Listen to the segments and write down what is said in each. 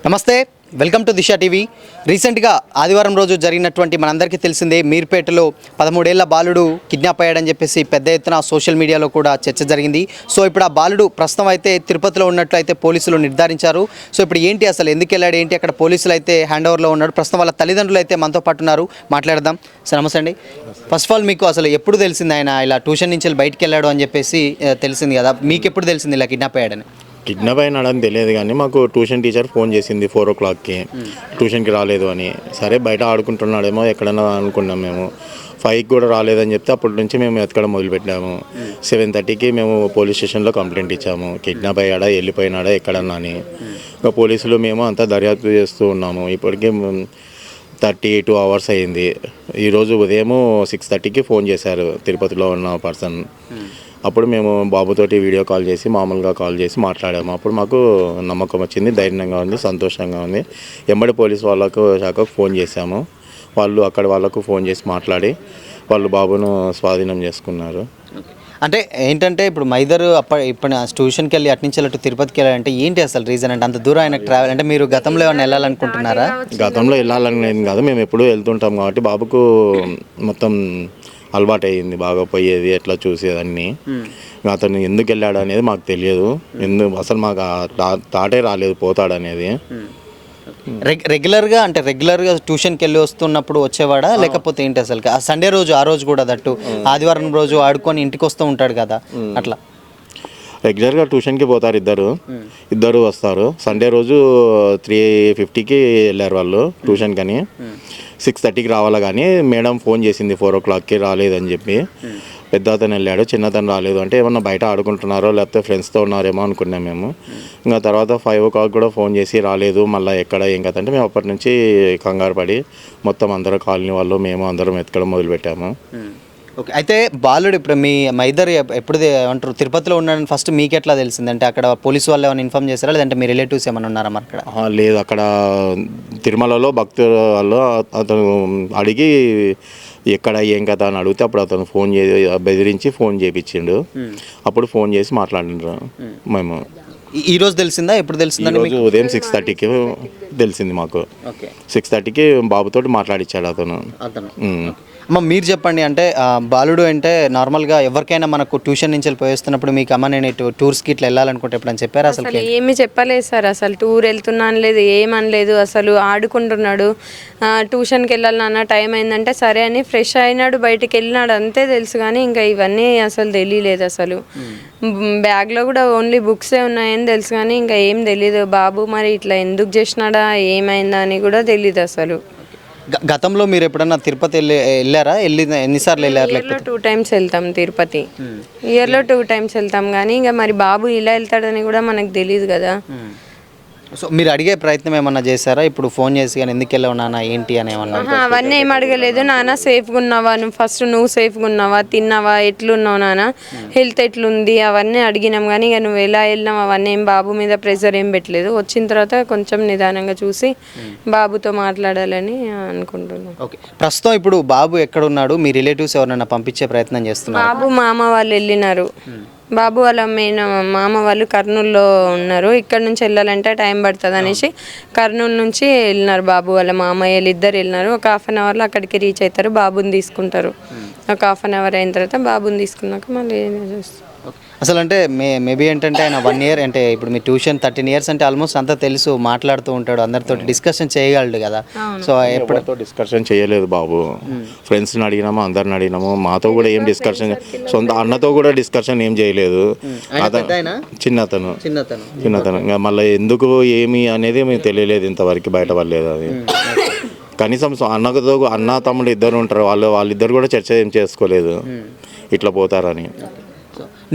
నమస్తే, welcome to Disha TV. రీసెంట్గా ఆదివారం రోజు జరిగినటువంటి మనందరికీ తెలిసిందే, మీర్పేటలో 13 ఏళ్ల బాలుడు కిడ్నాప్ అయ్యాడని చెప్పేసి పెద్ద ఎత్తున సోషల్ మీడియాలో కూడా చర్చ జరిగింది. సో ఇప్పుడు ఆ బాలుడు ప్రస్తుతం అయితే తిరుపతిలో ఉన్నట్లు అయితే పోలీసులు నిర్ధారించారు. సో ఇప్పుడు ఏంటి అసలు ఎందుకు వెళ్ళాడు ఏంటి, అక్కడ పోలీసులు అయితే హ్యాండ్ ఓవర్లో ఉన్నాడు. ప్రస్తుతం వాళ్ళ తల్లిదండ్రులు అయితే మనతో పాటు ఉన్నారు, మాట్లాడదాం. సార్ నమస్తే అండి. ఫస్ట్ ఆఫ్ ఆల్ మీకు అసలు ఎప్పుడు తెలిసింది ఆయన ఇలా ట్యూషన్ నుంచి బయటికి వెళ్ళాడు అని చెప్పేసి తెలిసింది కదా, మీకు ఎప్పుడు తెలిసింది ఇలా కిడ్నాప్ అయ్యాడని? కిడ్నాప్ అయినాడని తెలియదు కానీ మాకు ట్యూషన్ టీచర్ ఫోన్ చేసింది 4 o'clockకి ట్యూషన్కి రాలేదు అని. సరే బయట ఆడుకుంటున్నాడేమో ఎక్కడన్నా అనుకున్నాం మేము. 5కి కూడా రాలేదని చెప్తే అప్పటి నుంచి మేము ఎతకడం మొదలుపెట్టాము. 7:30కి మేము పోలీస్ స్టేషన్లో కంప్లైంట్ ఇచ్చాము, కిడ్నాప్ అయ్యాడా వెళ్ళిపోయినాడా ఎక్కడన్నా అని. ఇంకా పోలీసులు మేము అంతా దర్యాప్తు చేస్తూ ఉన్నాము. ఇప్పటికీ 32 hours అయ్యింది. ఈరోజు ఉదయం 6:30కి ఫోన్ చేశారు తిరుపతిలో ఉన్న పర్సన్. అప్పుడు మేము బాబుతోటి వీడియో కాల్ చేసి మామూలుగా కాల్ చేసి మాట్లాడాము. అప్పుడు మాకు నమ్మకం వచ్చింది, ధైర్యంగా ఉంది, సంతోషంగా ఉంది. ఎంబడి పోలీసు శాఖకు ఫోన్ చేశాము. వాళ్ళు అక్కడ వాళ్ళకు ఫోన్ చేసి మాట్లాడి వాళ్ళు బాబును స్వాధీనం చేసుకున్నారు. అంటే ఏంటంటే ఇప్పుడు మైదర్ ఇప్పుడు ట్యూషన్కి వెళ్ళి అటు నుంచి అటు తిరుపతికి వెళ్ళాలంటే ఏంటి అసలు రీజన్? అంటే అంత దూరం ఆయనకు ట్రావెల్ అంటే మీరు గతంలో ఏమైనా వెళ్ళాలనుకుంటున్నారా? గతంలో వెళ్ళాలని కాదు, మేము ఎప్పుడూ వెళ్తుంటాం కాబట్టి బాబుకు మొత్తం అలవాటు అయ్యింది, బాగా పోయేది ఎట్లా చూసేదన్నీ. అతను ఎందుకు వెళ్ళాడు అనేది మాకు తెలియదు, అసలు మాకు తాటే రాలేదు పోతాడనేది. రెగ్యులర్గా ట్యూషన్కి వెళ్ళి వస్తున్నప్పుడు వచ్చేవాడా లేకపోతే ఏంటి అసలు? సండే రోజు ఆ రోజు కూడా దట్టు ఆదివారం రోజు ఆడుకొని ఇంటికి వస్తూ ఉంటాడు కదా, అట్లా రెగ్యులర్గా ట్యూషన్కి పోతారు, ఇద్దరు వస్తారు. సండే రోజు 3:50కి వెళ్ళారు వాళ్ళు ట్యూషన్ కానీ 6:30కి రావాలా. కానీ మేడం ఫోన్ చేసింది 4 o'clockకి రాలేదని చెప్పి. పెద్ద అతను వెళ్ళాడు, చిన్న అతను రాలేదు. అంటే ఏమన్నా బయట ఆడుకుంటున్నారో లేకపోతే ఫ్రెండ్స్తో ఉన్నారేమో అనుకున్నాం మేము. ఇంకా తర్వాత 5 o'clock కూడా ఫోన్ చేసి రాలేదు, మళ్ళీ ఎక్కడ ఏం కదా అంటే మేము అప్పటి నుంచి కంగారు పడి మొత్తం అందరూ కాలనీ వాళ్ళు మేము అందరం ఎత్తుకడం మొదలుపెట్టాము. ఓకే, అయితే బాలుడు ఇప్పుడు మీ మైదర్ ఎప్పుడు ఏమంటారు తిరుపతిలో ఉన్నాడని ఫస్ట్ మీకు ఎట్లా తెలిసింది? అంటే అక్కడ పోలీసు వాళ్ళు ఏమైనా ఇన్ఫార్మ్ చేశారా లేదంటే మీ రిలేటివ్స్ ఏమైనా ఉన్నారా మరి అక్కడ? లేదు, అక్కడ తిరుమలలో భక్తుల వాళ్ళు అతను అడిగి ఎక్కడ ఏం కదా అని అడిగితే అప్పుడు అతను ఫోన్ బెదిరించి ఫోన్ చేయించిండు. అప్పుడు ఫోన్ చేసి మాట్లాడినారు. మేము ఈ రోజు తెలిసిందా? ఎప్పుడు తెలిసిందండి? రోజు ఉదయం 6:30కి తెలిసింది మాకు. 6:30కి బాబుతోటి మాట్లాడిచ్చాడు అతను. అమ్మ మీరు చెప్పండి, అంటే బాలుడు అంటే నార్మల్గా ఎవరికైనా మనకు ట్యూషన్ నుంచి పోయేస్తున్నప్పుడు మీకు అమ్మ నేను టూర్స్కి ఇట్లా వెళ్ళాలనుకుంటే ఎప్పుడని చెప్పారు? అసలు ఏమీ చెప్పలేదు సార్, అసలు టూర్ వెళ్తున్నాను లేదు, ఏమనలేదు. అసలు ఆడుకుంటున్నాడు. ట్యూషన్కి వెళ్ళాలన్న టైం అయిందంటే సరే అని ఫ్రెష్ అయినాడు, బయటికి వెళ్ళినాడు, అంతే తెలుసు. కానీ ఇంకా ఇవన్నీ అసలు తెలియలేదు. అసలు బ్యాగ్లో కూడా ఓన్లీ బుక్సే ఉన్నాయని తెలుసు కానీ ఇంకా ఏం తెలీదు. బాబు మరి ఇట్లా ఎందుకు చేసినాడా ఏమైందా అని కూడా తెలీదు అసలు. గతంలో మీరు ఎప్పుడన్నా తిరుపతి వెళ్ళారా? ఎన్నిసార్లు వెళ్ళారు? ఇయర్లో 2 times వెళ్తాం తిరుపతి. ఇయర్లో 2 times వెళ్తాం కానీ ఇంకా మరి బాబు ఇలా వెళ్తాడని కూడా మనకు తెలియదు కదా. సో మీరు అడిగే ప్రయత్నం ఏమన్నా చేశారా ఇప్పుడు ఫోన్ చేసి? కానీ ఎందుకు వెళ్ళావు నాన్న ఏంటి అని ఏమన్నా? అవన్నీ ఏం అడగలేదు. నాన్న సేఫ్గా ఉన్నావా, నువ్వు సేఫ్గా ఉన్నావా, తిన్నావా, ఎట్లున్నావు నాన్న, హెల్త్ ఎట్లుంది అవన్నీ అడిగినాం. కానీ ఇక నువ్వు ఎలా వెళ్ళినావు అవన్నీ ఏం బాబు మీద ప్రెషర్ ఏం పెట్టలేదు. వచ్చిన తర్వాత కొంచెం నిదానంగా చూసి బాబుతో మాట్లాడాలని అనుకుంటున్నాను. ఓకే, ప్రస్తుతం ఇప్పుడు బాబు ఎక్కడ ఉన్నాడు? మీ రిలేటివ్స్ ఎవరైనా పంపించే ప్రయత్నం చేస్తున్నారు? బాబు మామ వాళ్ళు వెళ్ళినారు. బాబు వాళ్ళ మామ వాళ్ళు కర్నూలులో ఉన్నారు. ఇక్కడ నుంచి వెళ్ళాలంటే టైం పడుతుంది అనేసి కర్నూలు నుంచి వెళ్ళినారు. బాబు వాళ్ళ మామయ్యలు ఇద్దరు వెళ్ళినారు. ఒక 1/2 hourలో అక్కడికి రీచ్ అవుతారు, బాబుని తీసుకుంటారు. ఒక 1/2 hour అయిన తర్వాత బాబుని తీసుకున్నాక మళ్ళీ చేస్తారు. అసలు అంటే మేబీ ఏంటంటే ఆయన 1 year అంటే ఇప్పుడు మీ ట్యూషన్ 13 years అంటే ఆల్మోస్ట్ అంతా తెలుసు, మాట్లాడుతూ ఉంటాడు, అందరితో డిస్కషన్ చేయగలడు కదా. సో ఎప్పుడైతే డిస్కషన్ చేయలేదు బాబు. ఫ్రెండ్స్ని అడిగినాము, అందరిని అడిగినాము, మాతో కూడా ఏం డిస్కషన్, సొంత అన్నతో కూడా డిస్కషన్ ఏం చేయలేదు. చిన్నతను ఇంకా మళ్ళీ ఎందుకు ఏమి అనేది మేము తెలియలేదు, ఇంతవరకు బయటపడలేదు అది. కనీసం అన్న తమ్ముడు ఇద్దరు ఉంటారు, వాళ్ళిద్దరు కూడా చర్చ ఏం చేసుకోలేదు ఇట్లా పోతారని.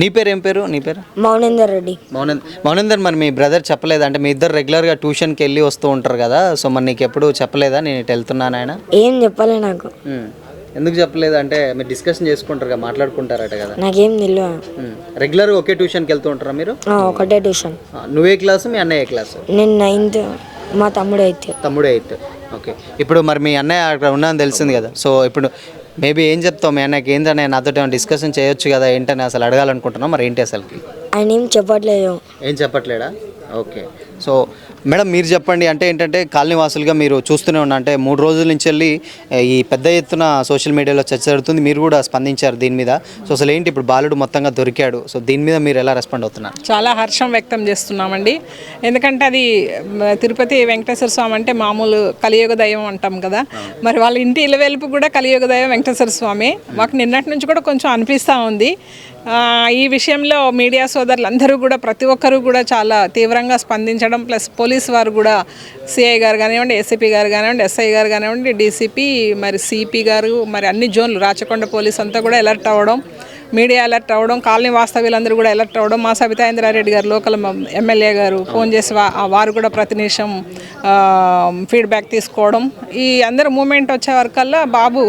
నీ పేరు ఏం పేరు? నీ పేరు? మౌనేందర్ రెడ్డి. మౌనేందర్, మరి మీ బ్రదర్ చెప్పలేదా? అంటే మీ ఇద్దరు రెగ్యులర్గా ట్యూషన్కి వెళ్ళి వస్తూ ఉంటారు కదా, సో మరి నీకు ఎప్పుడు చెప్పలేదా నేను ఇటు వెళ్తున్నాను ఆయన? ఏం చెప్పలే నాకు. ఎందుకు చెప్పలేదు? అంటే మీరు డిస్కషన్ చేసుకుంటారు కదా, మాట్లాడుకుంటారట కదా. నాకేం తెలియదు. రెగ్యులర్గా ఒకే ట్యూషన్కి వెళ్తూ ఉంటారా మీరు? ఒకటే ట్యూషన్. నువ్వే క్లాసు, మీ అన్నయ్య క్లాసు? నేను 9th, మా తమ్ముడు 8th. ఓకే, ఇప్పుడు మరి మీ అన్నయ్య అక్కడ ఉన్నాను తెలిసింది కదా, సో ఇప్పుడు మేబీ ఏం చెప్తావు మీ అన్నయ్యకి? ఏంటనే నాతో డిస్కషన్ చేయొచ్చు కదా, ఏంటని అసలు అడగాలనుకుంటున్నావు, మరి ఏంటి అసలుకి? ఆయన ఏం చెప్పట్లేదు. ఏం చెప్పట్లేడా? ఓకే, సో మేడం మీరు చెప్పండి, అంటే ఏంటంటే కాలనీ వాసులుగా మీరు చూస్తూనే ఉన్నా, అంటే 3 రోజుల నుంచి వెళ్ళి ఈ పెద్ద ఎత్తున సోషల్ మీడియాలో చర్చ జరుగుతుంది, మీరు కూడా స్పందించారు దీని మీద. సో అసలు ఏంటి ఇప్పుడు బాలుడు మొత్తంగా దొరికాడు, సో దీని మీద మీరు ఎలా రెస్పాండ్ అవుతున్నారు? చాలా హర్షం వ్యక్తం చేస్తున్నామండి. ఎందుకంటే అది తిరుపతి వెంకటేశ్వర స్వామి అంటే మామూలు కలియుగ దైవం అంటాం కదా, మరి వాళ్ళ ఇంటి ఇలవెలుపు కూడా కలియుగ దైవం వెంకటేశ్వర స్వామి. మాకు నిన్నటి నుంచి కూడా కొంచెం అనిపిస్తూ ఉంది. ఈ విషయంలో మీడియా సోదరులందరూ కూడా ప్రతి ఒక్కరూ కూడా చాలా తీవ్రంగా స్పందించడం, ప్లస్ పోలీస్ వారు కూడా సిఐ గారు కానివ్వండి, ఏసీపీ గారు కానివ్వండి, ఎస్ఐ గారు కానివ్వండి, డీసీపీ, మరి సిపి గారు, మరి అన్ని జోన్లు రాచకొండ పోలీస్ అంతా కూడా అలర్ట్ అవ్వడం, మీడియా అలర్ట్ అవ్వడం, కాలనీ వాస్తవ్యులందరూ కూడా అలర్ట్ అవ్వడం, మా సబితా ఇంద్రారెడ్డి గారు లోకల్ ఎమ్మెల్యే గారు ఫోన్ చేసి వారు కూడా ప్రతి నిమిషం ఫీడ్బ్యాక్ తీసుకోవడం, ఈ అందరు మూమెంట్ వచ్చే వరకల్లా బాబు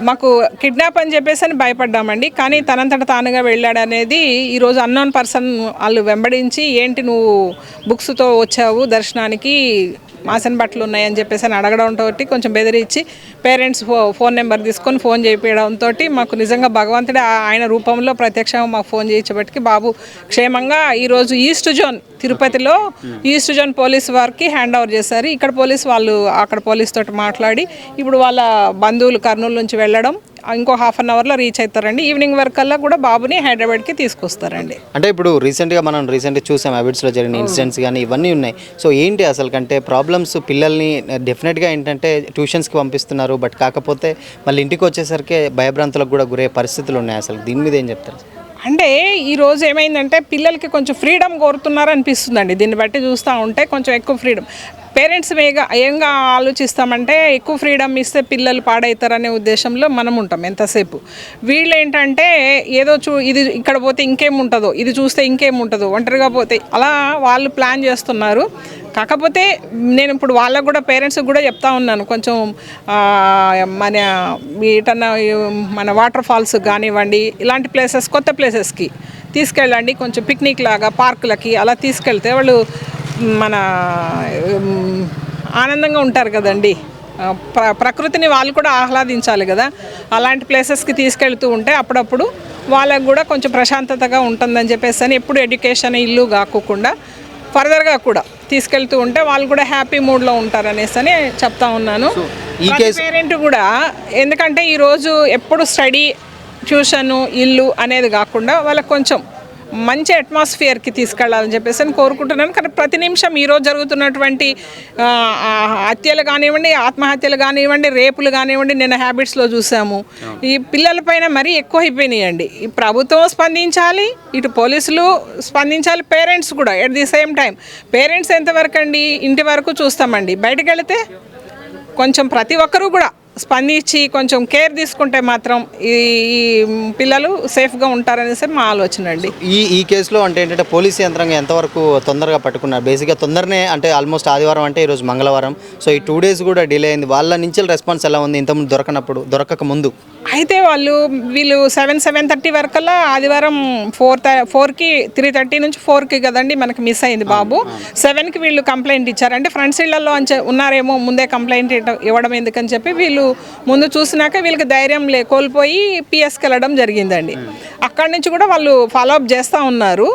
మాకు కిడ్నాప్ అని చెప్పేసి అని భయపడ్డామండి. కానీ తనంతట తానుగా వెళ్ళాడు అనేది ఈరోజు అన్నోన్ పర్సన్ వాళ్ళు వెంబడించి, ఏంటి నువ్వు బుక్స్తో వచ్చావు దర్శనానికి, మాసన బట్టలు ఉన్నాయని చెప్పేసి అని అడగడంతో కొంచెం బెదిరించి పేరెంట్స్ ఫోన్ నెంబర్ తీసుకొని ఫోన్ చేయించడంతో మాకు నిజంగా భగవంతుడు ఆయన రూపంలో ప్రత్యక్షంగా మాకు ఫోన్ చేయించబట్టి బాబు క్షేమంగా ఈరోజు ఈస్ట్ జోన్ తిరుపతిలో ఈస్ట్ జోన్ పోలీస్ వారికి హ్యాండ్ ఓవర్ చేశారు. ఇక్కడ పోలీస్ వాళ్ళు అక్కడ పోలీస్ తోటి మాట్లాడి ఇప్పుడు వాళ్ళ బంధువులు కర్నూలు నుంచి వెళ్ళడం, ఇంకో హాఫ్ అన్ అవర్లో రీచ్ అవుతారండి. ఈవినింగ్ వరకు కల్లా కూడా బాబుని హైదరాబాద్కి తీసుకొస్తారండి. అంటే ఇప్పుడు మనం రీసెంట్గా చూసాం హ్యాబిట్స్లో జరిగిన ఇన్సిడెంట్స్ కానీ ఇవన్నీ ఉన్నాయి. సో ఏంటి అసలు కంటే ప్రాబ్లమ్స్, పిల్లల్ని డెఫినెట్గా ఏంటంటే ట్యూషన్స్కి పంపిస్తున్నారు, బట్ కాకపోతే మళ్ళీ ఇంటికి వచ్చేసరికి భయభ్రాంతులకు కూడా గురే పరిస్థితులు ఉన్నాయి. అసలు దీని మీద ఏం చెప్తారు? అంటే ఈరోజు ఏమైందంటే పిల్లలకి కొంచెం ఫ్రీడమ్ కోరుతున్నారు అనిపిస్తుందండి. దీన్ని బట్టి చూస్తూ ఉంటే కొంచెం ఎక్కువ ఫ్రీడమ్ పేరెంట్స్ ఏంగా ఆలోచిస్తామంటే ఎక్కువ ఫ్రీడమ్ ఇస్తే పిల్లలు పాడవుతారనే ఉద్దేశంలో మనం ఉంటాం ఎంతసేపు. వీళ్ళు ఏంటంటే ఏదో ఇది ఇక్కడ పోతే ఇంకేముంటుందో, ఇది చూస్తే ఇంకేముంటుందో, ఒంటరిగా పోతే అలా వాళ్ళు ప్లాన్ చేస్తున్నారు. కాకపోతే నేను ఇప్పుడు వాళ్ళకు కూడా పేరెంట్స్కి కూడా చెప్తా ఉన్నాను, కొంచెం మన వీటన్నా మన వాటర్ ఫాల్స్ కానివ్వండి, ఇలాంటి ప్లేసెస్ కొత్త ప్లేసెస్కి తీసుకెళ్ళండి, కొంచెం పిక్నిక్ లాగా పార్కులకి అలా తీసుకెళ్తే వాళ్ళు మన ఆనందంగా ఉంటారు కదండి. ప్రకృతిని వాళ్ళు కూడా ఆహ్లాదించాలి కదా. అలాంటి ప్లేసెస్కి తీసుకెళ్తూ ఉంటే అప్పుడప్పుడు వాళ్ళకు కూడా కొంచెం ప్రశాంతతగా ఉంటుందని చెప్పేసి అని ఎప్పుడు ఎడ్యుకేషన్ ఇల్లు కాకోకుండా ఫర్దర్గా కూడా తీసుకెళ్తూ ఉంటే వాళ్ళు కూడా హ్యాపీ మూడ్లో ఉంటారు అనేసి అని చెప్తా ఉన్నాను. ఈ పేరెంట్ కూడా ఎందుకంటే ఈరోజు ఎప్పుడు స్టడీ, ట్యూషను, ఇల్లు అనేది కాకుండా వాళ్ళకి కొంచెం మంచి అట్మాస్ఫియర్కి తీసుకెళ్లాలని చెప్పేసి అని కోరుకుంటున్నాను. కానీ ప్రతి నిమిషం ఈరోజు జరుగుతున్నటువంటి హత్యలు కానివ్వండి, ఆత్మహత్యలు కానివ్వండి, రేపులు కానివ్వండి, నిన్న హ్యాబిట్స్లో చూసాము. ఈ పిల్లలపైన మరీ ఎక్కువ అయిపోయినాయండి. ఈ ప్రభుత్వం స్పందించాలి, ఇటు పోలీసులు స్పందించాలి, పేరెంట్స్ కూడా at the same time. Parents ఎంతవరకు అండి, ఇంటి వరకు చూస్తామండి, బయటకు వెళితే కొంచెం ప్రతి ఒక్కరూ కూడా స్పందించి కొంచెం కేర్ తీసుకుంటే మాత్రం ఈ పిల్లలు సేఫ్గా ఉంటారనేసి మా ఆలోచన అండి. ఈ కేసులో అంటే ఏంటంటే పోలీసు యంత్రాంగం ఎంతవరకు తొందరగా పట్టుకున్నారు? బేసిక్గా తొందరనే అంటే ఆల్మోస్ట్ ఆదివారం అంటే ఈరోజు మంగళవారం, సో ఈ 2 days కూడా డిలే అయింది. వాళ్ళ నుంచి రెస్పాన్స్ ఎలా ఉంది ఇంతకుముందు దొరకక ముందు? అయితే వీళ్ళు 7:30 వరకల్లా ఆదివారం 4కి 3:30 నుంచి 4కి కదండి మనకి మిస్ అయింది బాబు. 7కి వీళ్ళు కంప్లైంట్ ఇచ్చారు. అంటే ఫ్రంట్స్ ఇళ్లలో ఉన్నారేమో ముందే కంప్లైంట్ ఇవ్వడం ఎందుకని చెప్పి వీళ్ళు ముందు చూసినాక వీళ్ళకి ధైర్యం కోల్పోయి పిఎస్కి వెళ్ళడం జరిగిందండి. అక్కడి నుంచి కూడా వాళ్ళు ఫాలోఅప్ చేస్తూ ఉన్నారు.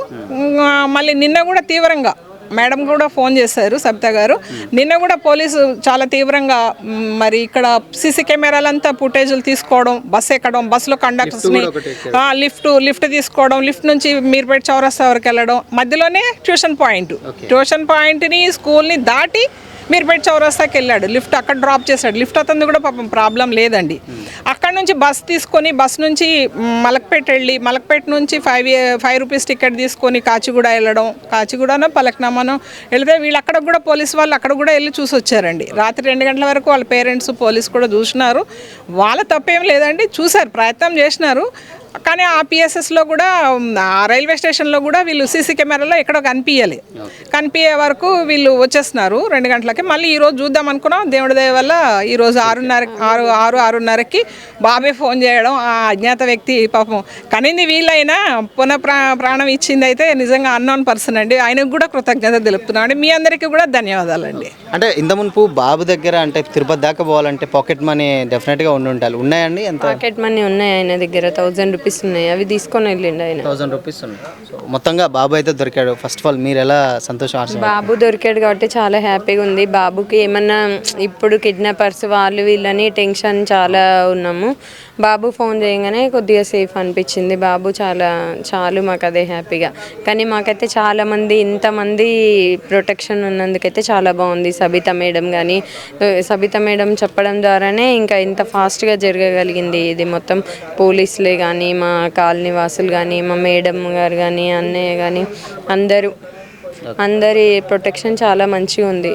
మళ్ళీ నిన్న కూడా తీవ్రంగా మేడం కూడా ఫోన్ చేశారు సబితా గారు. నిన్న కూడా పోలీసు చాలా తీవ్రంగా మరి ఇక్కడ సీసీ కెమెరాలంతా ఫుటేజ్లు తీసుకోవడం, బస్సు ఎక్కడం, బస్సులో కండక్టర్స్ని లిఫ్ట్ తీసుకోవడం, లిఫ్ట్ నుంచి మీర్పేట చౌరస్తా వరకు వెళ్ళడం, మధ్యలోనే ట్యూషన్ పాయింట్ని స్కూల్ని దాటి మీర్పేట చౌరస్తాకి వెళ్ళాడు. లిఫ్ట్ అక్కడ డ్రాప్ చేశాడు. లిఫ్ట్ అతను కూడా పాపం ప్రాబ్లం లేదండి. అక్కడ నుంచి బస్ తీసుకొని బస్ నుంచి మలక్పేట వెళ్ళి మలక్పేట నుంచి 5 రూపీస్ టికెట్ తీసుకొని కాచిగూడ వెళ్ళడం, కాచిగూడనో పలక్నామానో వెళితే వీళ్ళు అక్కడ కూడా పోలీసు వాళ్ళు అక్కడ కూడా వెళ్ళి చూసి వచ్చారండి. రాత్రి 2 గంటల వరకు వాళ్ళ పేరెంట్స్ పోలీసు కూడా చూసినారు. వాళ్ళ తప్పేం లేదండి, చూశారు, ప్రయత్నం చేసినారు. కానీ ఆ పిఎస్ఎస్లో కూడా ఆ రైల్వే స్టేషన్లో కూడా వీళ్ళు సీసీ కెమెరాలో ఎక్కడో కనిపించే వరకు వీళ్ళు వచ్చేస్తున్నారు 2 గంటలకి. మళ్ళీ ఈరోజు చూద్దాం అనుకున్నాం, దేవుడి దయ వల్ల ఈరోజు 6:30కి బాబే ఫోన్ చేయడం. ఆ అజ్ఞాత వ్యక్తి పాపం కనింది వీళ్ళైనా ప్రాణం ఇచ్చింది అయితే నిజంగా అన్నోన్ పర్సన్ అండి. ఆయనకు కూడా కృతజ్ఞత తెలుపుతున్నాం అండి. మీ అందరికీ కూడా ధన్యవాదాలండి. అంటే ఇంత మునుపు బాబు దగ్గర అంటే తిరుపతి దాకా పోవాలంటే పాకెట్ మనీ డెఫినెట్గా ఉండాలి, ఉన్నాయండి? ఎంత పాకెట్ మనీ ఉన్నాయి ఆయన దగ్గర? 1000 రూపీస్ ఉన్నాయి, అవి తీసుకొని వెళ్ళిండు ఆయన. 1000 రూపీస్ ఉన్నాయి. సో మొత్తంగా బాబు అయితే దొరికాడు. ఫస్ట్ ఆఫ్ ఆల్ మీరు ఎలా సంతోషం? బాబు దొరికాడు కాబట్టి చాలా హ్యాపీగా ఉంది. బాబుకి ఏమన్నా ఇప్పుడు కిడ్నాపర్స్ వాళ్ళు వీళ్ళని టెన్షన్ చాలా ఉన్నాము. బాబు ఫోన్ చేయగానే కొద్దిగా సేఫ్ అనిపించింది. బాబు చాలు మాకు అదే హ్యాపీగా. కానీ మాకైతే చాలామంది ఇంతమంది ప్రొటెక్షన్ ఉన్నందుకైతే చాలా బాగుంది. సబితా మేడం కానీ సబితా మేడం చెప్పడం ద్వారానే ఇంకా ఇంత ఫాస్ట్గా జరగగలిగింది. ఇది మొత్తం పోలీసులే కానీ మా కాలనీ వాసులు కానీ మా మేడం గారు కానీ అన్నయ్య కానీ అందరి ప్రొటెక్షన్ చాలా మంచిగా ఉంది.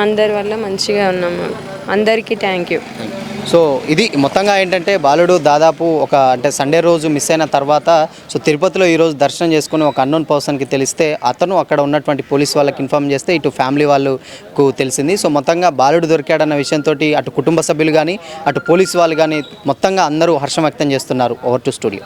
అందరి వల్ల మంచిగా ఉన్నాము. అందరికీ థ్యాంక్ యూ. సో ఇది మొత్తంగా ఏంటంటే బాలుడు దాదాపు అంటే సండే రోజు మిస్ అయిన తర్వాత సో తిరుపతిలో ఈరోజు దర్శనం చేసుకుని ఒక అన్నోన్ పర్సన్కి తెలిస్తే అతను అక్కడ ఉన్నటువంటి పోలీస్ వాళ్ళకి ఇన్ఫార్మ్ చేస్తే ఇటు ఫ్యామిలీ వాళ్ళకు తెలిసింది. సో మొత్తంగా బాలుడు దొరికాడన్న విషయంతో అటు కుటుంబ సభ్యులు కానీ అటు పోలీసు వాళ్ళు కానీ మొత్తంగా అందరూ హర్షం వ్యక్తం చేస్తున్నారు. Over to studio.